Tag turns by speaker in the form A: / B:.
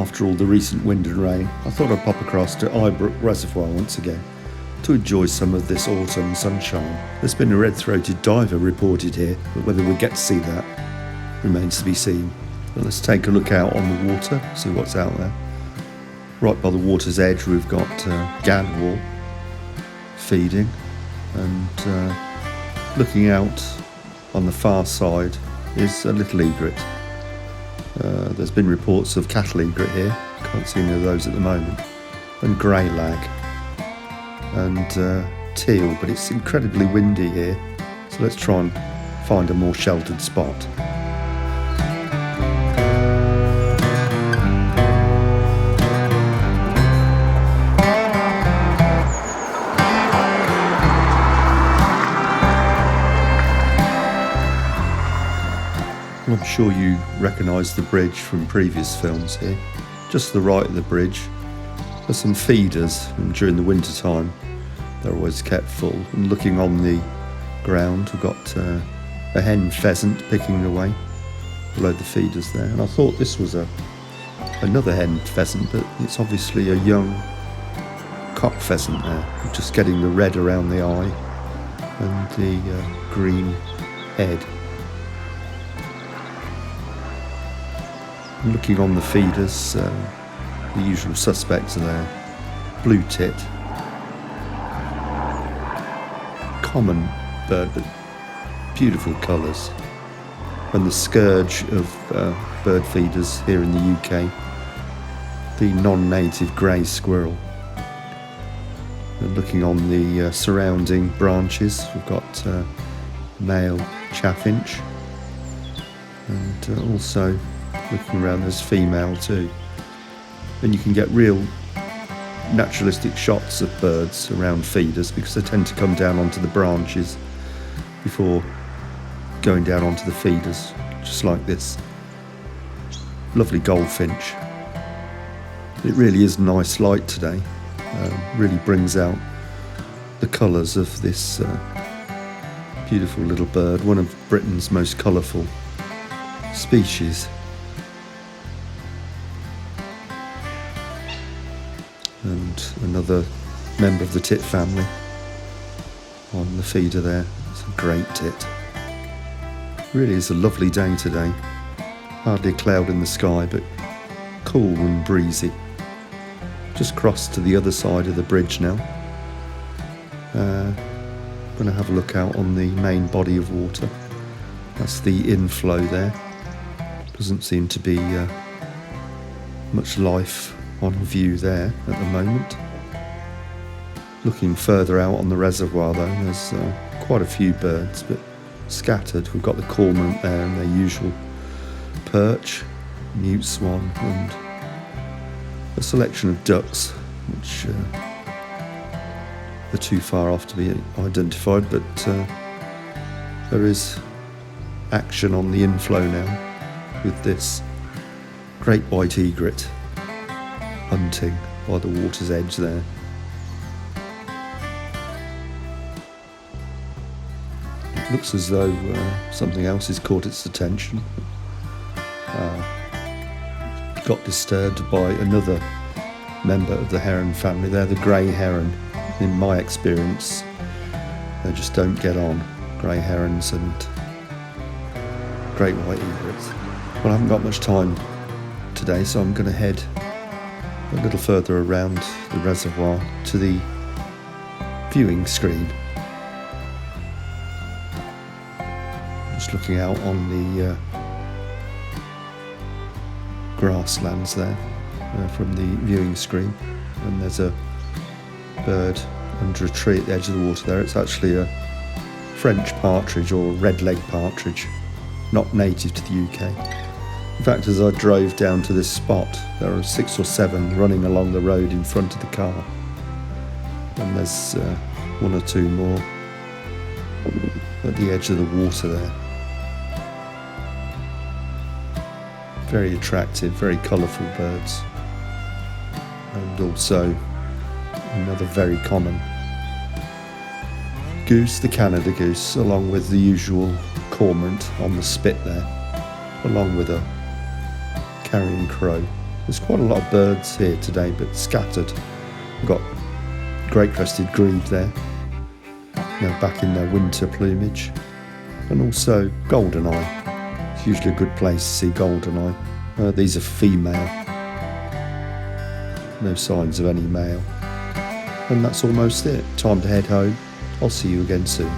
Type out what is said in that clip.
A: After all the recent wind and rain, I thought I'd pop across to Eyebrook Reservoir once again to enjoy some of this autumn sunshine. There's been a red-throated diver reported here, but whether we get to see that remains to be seen. But let's take a look out on the water, see what's out there. Right by the water's edge we've got gadwall feeding, and looking out on the far side is a little egret. There's been reports of cattle egret here, can't see any of those at the moment, and grey lag and teal, but it's incredibly windy here, so let's try and find a more sheltered spot. I'm sure you recognise the bridge from previous films here. Just to the right of the bridge there's some feeders, and during the winter time they're always kept full. And looking on the ground we've got a hen pheasant picking away below the feeders there, and I thought this was another hen pheasant, but it's obviously a young cock pheasant there, just getting the red around the eye and the green head. Looking on the feeders, the usual suspects are there. Blue tit, common bird but beautiful colours, and the scourge of bird feeders here in the UK, the non-native grey squirrel. And looking on the surrounding branches we've got male chaffinch, and also looking around there's female too, and you can get real naturalistic shots of birds around feeders because they tend to come down onto the branches before going down onto the feeders, just like this lovely goldfinch. It really is nice light today, really brings out the colours of this beautiful little bird, one of Britain's most colourful species. And another member of the tit family on the feeder there. It's a great tit. Really is a lovely day today. Hardly a cloud in the sky, but cool and breezy. Just crossed to the other side of the bridge now. Going to have a look out on the main body of water. That's the inflow there. Doesn't seem to be much life on view there at the moment. Looking further out on the reservoir though, there's quite a few birds, but scattered. We've got the cormorant there and their usual perch, mute swan, and a selection of ducks, which are too far off to be identified, but there is action on the inflow now with this great white egret hunting by the water's edge there. It looks as though something else has caught its attention. Got disturbed by another member of the heron family. They're the grey heron. In my experience, they just don't get on, grey herons and great white egrets. Well, I haven't got much time today, so I'm going to head a little further around the reservoir to the viewing screen. Just looking out on the grasslands there from the viewing screen, and there's a bird under a tree at the edge of the water there. It's actually a French partridge or red-legged partridge, not native to the UK. In fact, as I drove down to this spot, there are 6 or 7 running along the road in front of the car, and there's 1 or 2 more at the edge of the water there. Very attractive, very colourful birds, and also another very common goose, the Canada goose, along with the usual cormorant on the spit there, along with a carrion crow. There's quite a lot of birds here today, but scattered. We've got great crested grebe there, now back in their winter plumage, and also goldeneye. It's usually a good place to see goldeneye. These are female, no signs of any male. And that's almost it. Time to head home. I'll see you again soon.